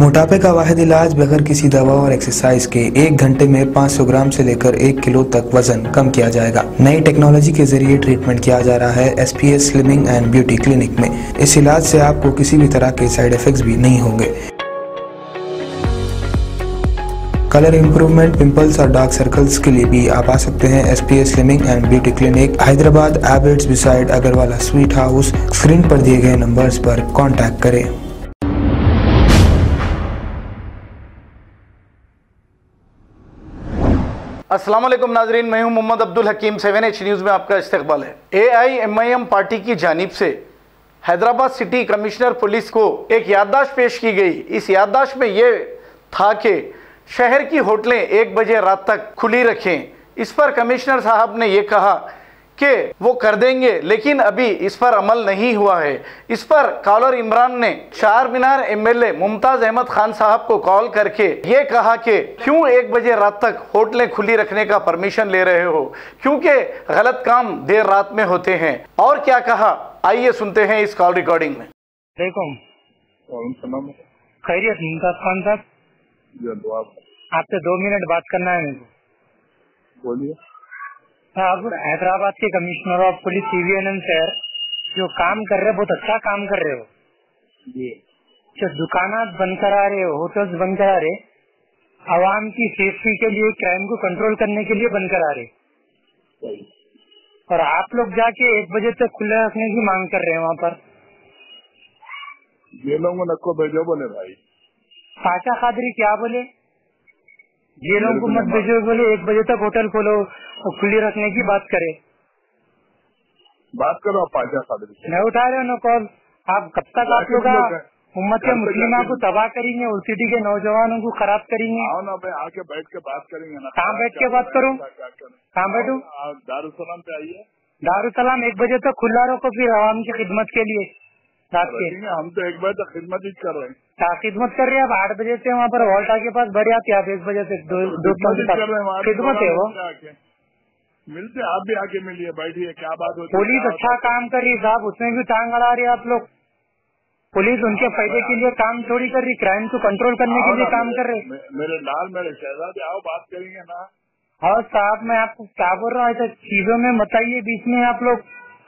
मोटापे का वाहिद इलाज बगैर किसी दवा और एक्सरसाइज के 1 घंटे में 500 ग्राम से लेकर 1 किलो तक वजन कम किया जाएगा। नई टेक्नोलॉजी के जरिए ट्रीटमेंट किया जा रहा है SPS slimming and beauty clinic में। इस इलाज से आपको किसी भी तरह के साइड इफेक्ट्स भी नहीं होंगे। कलर इंप्रूवमेंट, पिंपल्स और डार्क सर्कल्स के लिए भी आप आ सकते हैं SPS slimming and beauty clinic, Hyderabad, Abids beside Agarwala sweet house. Screen पर दिए गए नंबर्स पर कॉन्टैक्ट करें। अस्सलाम वालेकुम नाजरीन, मैं हूं मोहम्मद अब्दुल हकीम। 7H न्यूज़ में आपका इस्तकबाल है। AIMIM पार्टी की जानिब से हैदराबाद सिटी कमिश्नर पुलिस को एक याददाश्त पेश की गई। इस याददाश्त में ये था कि शहर की होटलें 1 बजे रात तक खुली रखें। इस पर कमिश्नर साहब ने ये कहा कि वो कर देंगे, लेकिन अभी इस पर अमल नहीं हुआ है। इस पर कॉलर इमरान ने चार मीनार MLA मुमताज अहमद खान साहब को कॉल करके ये कहा कि क्यों 1 बजे रात तक होटलें खुली रखने का परमिशन ले रहे हो, क्योंकि गलत काम देर रात में होते हैं। और क्या कहा, आइए सुनते हैं इस कॉल रिकॉर्डिंग में। खैरियत मुमताज खान साहब, आपसे 2 मिनट बात करना है मेरे को। बोलिए। आप हैदराबाद के कमिश्नर ऑफ पुलिस CVNM शहर जो काम कर रहे, बहुत अच्छा काम कर रहे हो जी। जो दुकानात बंद करा रहे हो, होटल्स बंद करा रहे, आवाम की सेफ्टी के लिए, क्राइम को कंट्रोल करने के लिए बंद करा रहे, और आप लोग जाके 1 बजे तक खुला रखने की मांग कर रहे हैं वहाँ पर। ये लोगों को भेजो बोले भाई। पाशा कादरी क्या बोले, ये लोगों को मत भेजो, बोले 1 बजे तक होटल खोलो और खुली रखने की बात करे। बात करो पाशा कादरी से। नहीं उठा रहे हो ना कॉल। आप कब तक आप लोग उम्मत के मुस्लिमा को तबाह करेंगे, उस सिटी के नौजवानों को खराब करेंगे। आओ ना भाई, आके बैठ के बात करेंगे ना। कहाँ बैठ के बात करूँ, कहाँ बैठूँ? दारुसलाम पे आइए। दारुसलाम 1 बजे तक खुला रखो, फिर आवाम की खिदमत के लिए रात के। हम तो 1 बजे तक खिदमत ही कर रहे हैं। क्या खिदमत कर रहे हैं? आप 8 बजे से वहाँ पर वॉल्टा के पास बढ़ जाते, आप 1 बजे से 2 खिदमत है वो। मिलते आप भी आके मिलिए, बैठिए, क्या बात होती है। पुलिस अच्छा काम कर रही है साहब, उसमें भी टांग अड़ा रही है आप लोग। पुलिस उनके फायदे के लिए काम थोड़ी कर रही, क्राइम को कंट्रोल करने के लिए काम कर रहे। मेरे लाल, मेरे शहजादे, आओ बात करेंगे ना। और साहब मैं आपको क्या बोल रहा हूँ, ऐसा चीजों में मत आइए बीच में आप लोग।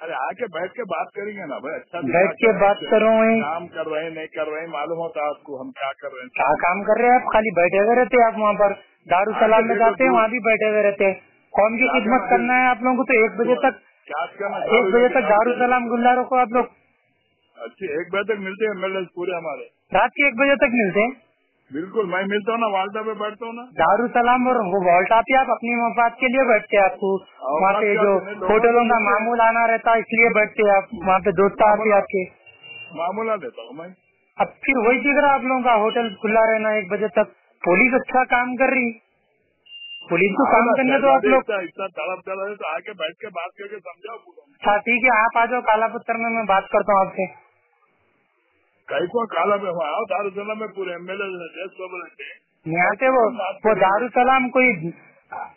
अरे आके बैठ के बात करेंगे ना भाई। अच्छा बैठ के बात करो, काम कर रहे हैं नहीं कर रहे हैं मालूम होता है आपको हम क्या कर रहे हैं। क्या काम कर रहे हैं आप? खाली बैठे हुए रहते आप वहाँ पर। दारुसलाम में जाते हैं, वहाँ भी बैठे हुए रहते हैं। कौन की खिदमत करना है आप लोगों को? तो 1 बजे तक, 1 बजे तक दारुसलाम गुल्ला रखो आप लोग। अच्छी 1 बजे तक मिलते हैं MLA पूरे हमारे। रात के 1 बजे तक मिलते हैं? बिल्कुल, मैं मिलता हूँ ना, वाल्टा पे बैठता हूँ ना। दारुसलाम और वो वाल्टा पे आप अपनी मफाद के लिए बैठते हैं। आपको वहाँ पे जो होटलों का मामूल आना रहता है इसलिए बैठते हैं आप वहाँ पे। दोस्त आते आपके मामूला देता हूँ मैं। अब फिर वही दिख रहा आप लोगों का, होटल खुला रहना 1 बजे तक। पुलिस अच्छा काम कर रही, पुलिस को काम करने दो आप लोग। इतना तड़प चल रहे तो आके बैठ के बात करके समझाओ। अच्छा ठीक है, आप आ जाओ काला पत्थर में, मैं बात करता हूँ आपसे। कहीं को काला में हुआ आओ, दारुसलाम में पूरे MLA यहाँ पे वो दारुसलाम कोई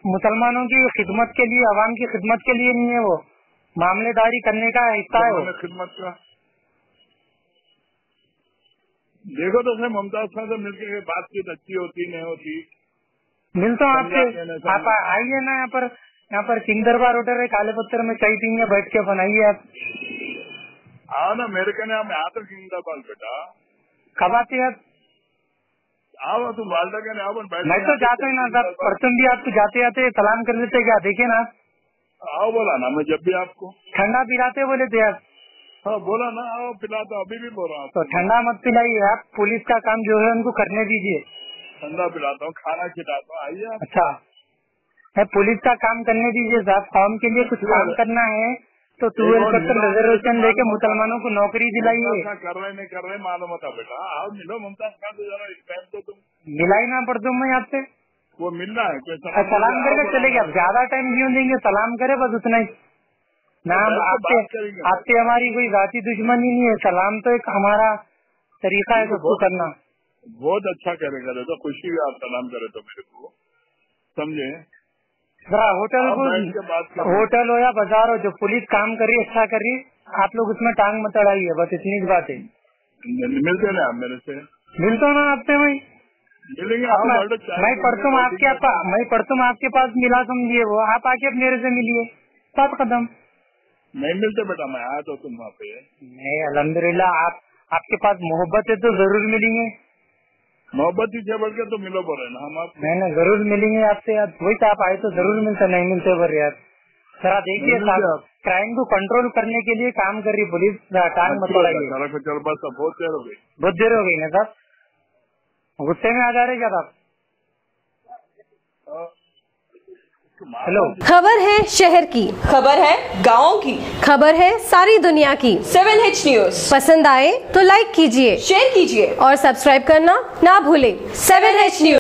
मुसलमानों की खिदमत के लिए, अवाम की खिदमत के लिए नहीं है, वो मामलेदारी करने का हिस्सा है वो। खिदमत का देखो तो मुमताज खान से मिलकर बातचीत अच्छी होती नहीं होती। मिलता हूँ आपसे, आप आइए ना यहाँ पर सिंह दरबार होटल है, काले पत्थर में चाय पीएंगे बैठ के, बनाइए आप। आओ ना मेरे कहने, हम यहाँ तक जिंदाबाद बेटा। कब आते हैं आप? आओ तुम वाल्टा कहने आओ। मैं तो जाता हूँ ना साहब, परसों भी आपको जाते जाते सलाम कर देते क्या, देखिए ना। आओ बोला ना, मैं जब भी आपको ठंडा पिलाते बोले थे आप। हाँ बोला ना, आओ पिलाता, अभी भी बोल रहा हूँ। तो ठंडा मत पिलाइए आप, पुलिस का काम जो है उनको करने दीजिए। ठंडा पिलाता हूँ, खाना खिलाता हूँ, आइए। अच्छा है, पुलिस का काम करने दीजिए साहब। कौम के लिए कुछ काम करना है तो 12% रिजर्वेशन लेके मुसलमानों को नौकरी दिलाइए। कर रहे नहीं कर रहे मालूम होता बेटा। आओ मिलो मुमताज खान से जरा, इस टाइम तो तुम मिलाई ना पड़ दूँ मैं आपसे। वो मिलना है कोई सलाम करके चले गए, आप ज्यादा टाइम क्यों देंगे? सलाम करे बस उतना ही। नाम आपसे हमारी कोई जाती दुश्मनी नहीं है, सलाम तो एक हमारा तरीका है उसको करना। बहुत अच्छा करेगा, तो खुशी हुई आप सलाम करे तो मेरे को, समझे। होटल हो या बाजार हो, जो पुलिस काम कर रही है, अच्छा कर रही है, आप लोग उसमें टांग मत अड़ाइए, बस इतनी बात है। मिलते ना आप मेरे से। मिलता हूँ ना आपसे मैं। मिलेंगे आप ऑर्डर चाय मैं परसों आपके पास मिला, समझिए, वो आप आके अब मेरे से मिलिए, 7 कदम। नहीं मिलते बेटा, मैं आया तो तुम वहाँ पे। नहीं, अल्हम्दुलिल्लाह, आपके पास मोहब्बत है तो जरूर मिलेंगे। मोहब्बत ही बढ़ के तो मिलो बोले ना हम आप। नहीं, जरूर मिलेंगे आपसे यार, वही तो आप आए तो जरूर मिलते, नहीं मिलते बर यार। जरा देखिए साहब, क्राइम को कंट्रोल करने के लिए काम कर रही पुलिस, टांग मत बढ़ाइए। बहुत देर हो गई ना साहब, गुस्से में आ जा रहे क्या साहब? हेलो, खबर है शहर की, खबर है गाँव की, खबर है सारी दुनिया की। 7H न्यूज पसंद आए तो लाइक कीजिए, शेयर कीजिए और सब्सक्राइब करना ना भूलें। 7H news.